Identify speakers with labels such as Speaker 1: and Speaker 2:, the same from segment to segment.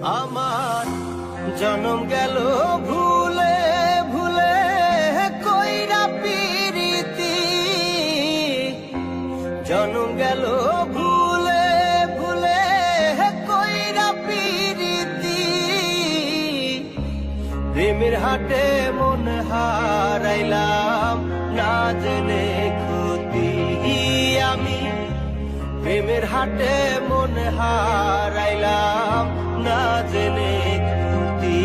Speaker 1: আমার জনম গেল ভুলে ভুলে কইরা পিরিতি, জনম গেল ভুলে ভুলে কইরা পিরিতি। প্রেমের হাটে মন হারাইলাম না জেনে ক্ষতি আমি, প্রেমের হাটে মন হারাইলাম না জেনে ক্ষতি।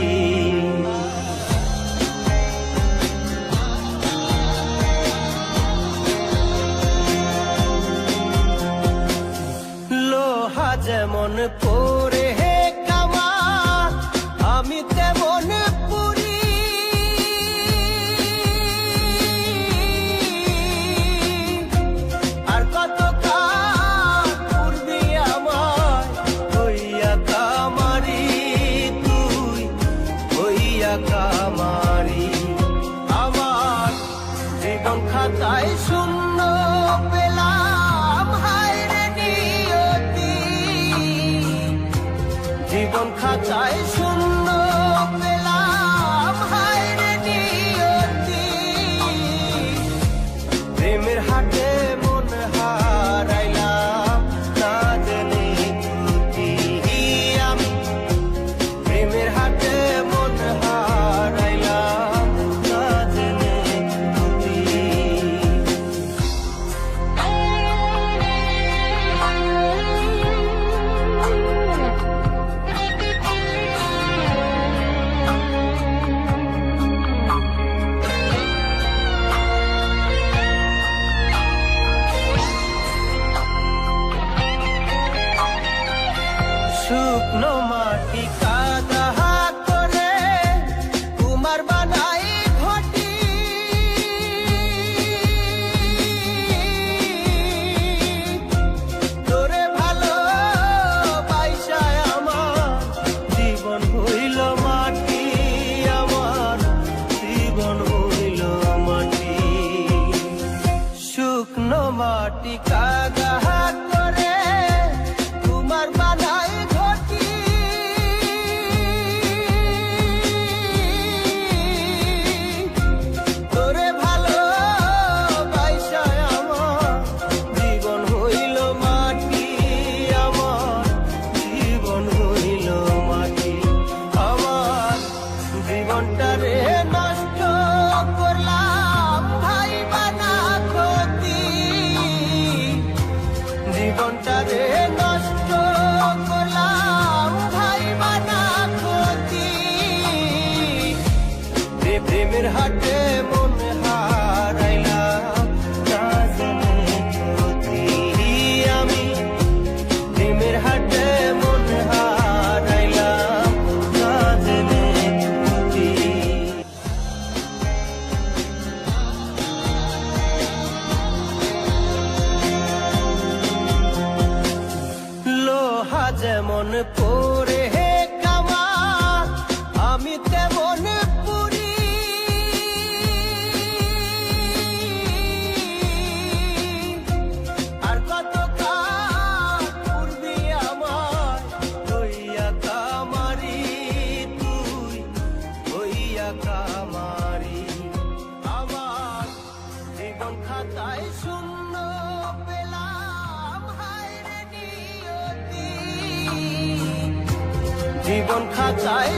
Speaker 1: লোহা যেমন পরে হে কামান, আমি তেমন পুরি। আর কত কাল পূর্বি আমার হইয়া কামারি, তুই হইয়া কামারি। আমার জীবন খাতায় শূন্য পেলাম হায় রে নিয়তি, জীবন খাতায় শূন্য পেলাম হায় রে নিয়তি। প্রেমের হাটে মন হারাইলাম না জেনে ক্ষতি আমি, প্রেমের হাটে মন হারাইলাম না জেনে ক্ষতি। শুকনো মাটি কাদা করে কুমার বানাই ঘটি, তোরে ভালো বাইসায় আমার জীবন হইল মাটি, আমার জীবন হইল মাটি। শুকনো মাটি কাদা করে কুমার বানাই ঘটি, তোরে ভালো বাইসায় আমার জীবন হইল মাটি, আমার জীবন হইল মাটি। আমার জীবনটারে নষ্ট করলাম ভাই বানা ক্ষতি, জীবনটারে নষ্ট করলাম ভাই বানা ক্ষতি। প্রেমের হাটে মন হারাইলাম না জেনে ক্ষতি আমি, প্রেমের হাটে মন হারাইলাম না জেনে ক্ষতি। লোহা যেমন পরে হে কামান, আমি তেমন পুরি। আর কত কাল পূর্বি আমার হইয়া কামারি, তুই হইয়া কামারি। আমার জীবন খাতায় শূন্য পেলাম হায় রে নিয়তি, জীবন খাতায়